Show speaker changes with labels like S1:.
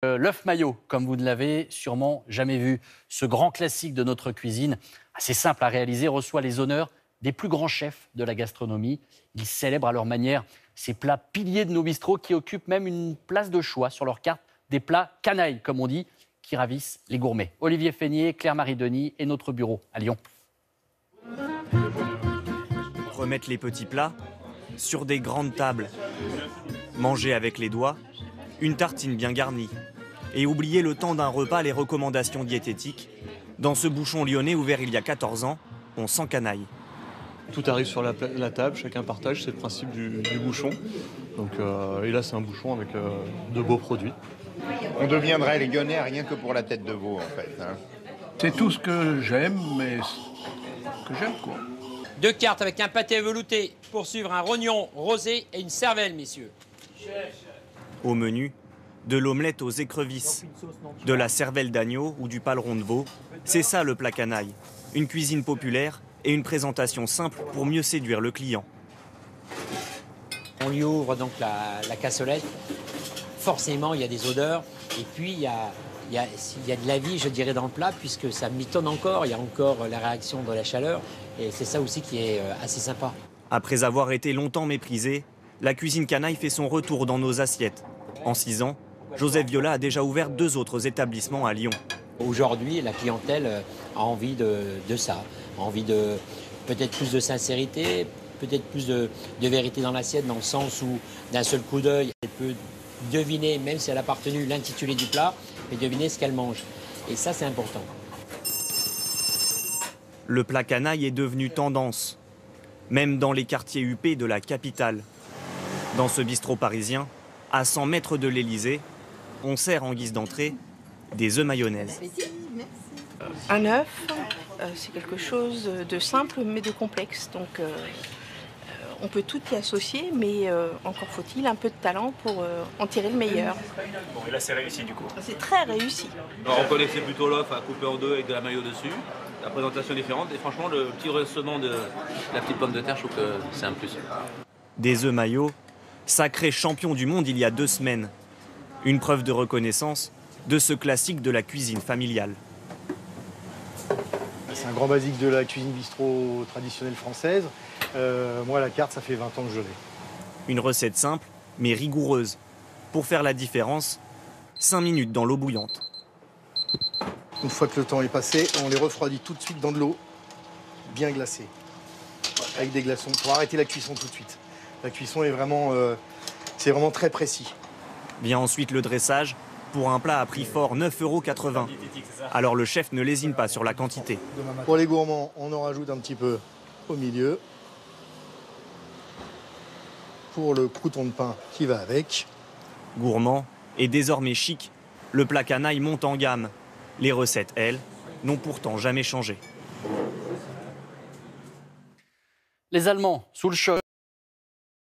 S1: L'œuf mayo, comme vous ne l'avez sûrement jamais vu. Ce grand classique de notre cuisine, assez simple à réaliser, reçoit les honneurs des plus grands chefs de la gastronomie. Ils célèbrent à leur manière ces plats piliers de nos bistrots qui occupent même une place de choix sur leur carte, des plats canailles, comme on dit, qui ravissent les gourmets. Olivier Feignet, Claire-Marie Denis et notre bureau à Lyon.
S2: Remettre les petits plats sur des grandes tables, manger avec les doigts, une tartine bien garnie, et oublier le temps d'un repas les recommandations diététiques. Dans ce bouchon lyonnais ouvert il y a 14 ans, on s'encanaille.
S3: Tout arrive sur la table, chacun partage, c'est le principe du bouchon. Donc, et là c'est un bouchon avec de beaux produits.
S4: On deviendrait les Lyonnais rien que pour la tête de veau en fait. Hein.
S5: C'est tout ce que j'aime, mais que j'aime quoi.
S6: 2 cartes avec un pâté velouté pour suivre un rognon rosé et une cervelle, messieurs.
S2: Au menu, de l'omelette aux écrevisses, de la cervelle d'agneau ou du paleron de veau. C'est ça le plat canaille. Une cuisine populaire et une présentation simple pour mieux séduire le client.
S6: On lui ouvre donc la cassolette. Forcément, il y a des odeurs. Et puis, il y a de la vie, je dirais, dans le plat, puisque ça mitonne encore. Il y a encore la réaction de la chaleur. Et c'est ça aussi qui est assez sympa.
S2: Après avoir été longtemps méprisée, la cuisine canaille fait son retour dans nos assiettes. En 6 ans, Joseph Viola a déjà ouvert 2 autres établissements à Lyon.
S6: Aujourd'hui, la clientèle a envie de ça, a envie de peut-être plus de sincérité, peut-être plus de vérité dans l'assiette, dans le sens où d'un seul coup d'œil, elle peut deviner, même si elle a pas retenu l'intitulé du plat, mais deviner ce qu'elle mange. Et ça, c'est important.
S2: Le plat canaille est devenu tendance, même dans les quartiers huppés de la capitale. Dans ce bistrot parisien, à 100 mètres de l'Élysée, on sert en guise d'entrée des œufs mayonnaise.
S7: Un œuf, c'est quelque chose de simple mais de complexe. Donc on peut tout y associer, mais encore faut-il un peu de talent pour en tirer le meilleur.
S8: Bon, et là c'est réussi du coup.
S7: C'est très réussi.
S8: Alors, on connaissait plutôt l'œuf à couper en 2 avec de la mayo dessus. La présentation est différente et franchement le petit rehaussement de la petite pomme de terre, je trouve que c'est un plus.
S2: Des œufs mayo, sacré champion du monde il y a 2 semaines. Une preuve de reconnaissance de ce classique de la cuisine familiale.
S9: C'est un grand basique de la cuisine bistrot traditionnelle française. Moi, la carte, ça fait 20 ans que je l'ai.
S2: Une recette simple, mais rigoureuse. Pour faire la différence, 5 minutes dans l'eau bouillante.
S9: Une fois que le temps est passé, on les refroidit tout de suite dans de l'eau bien glacée, avec des glaçons, pour arrêter la cuisson tout de suite. La cuisson est vraiment, c'est vraiment très précis.
S2: Vient ensuite le dressage pour un plat à prix fort, 9,80 €. Alors le chef ne lésine pas sur la quantité.
S9: Pour les gourmands, on en rajoute un petit peu au milieu. Pour le crouton de pain qui va avec.
S2: Gourmand et désormais chic, le plat canaille monte en gamme. Les recettes, elles, n'ont pourtant jamais changé.
S1: Les Allemands, sous le choc.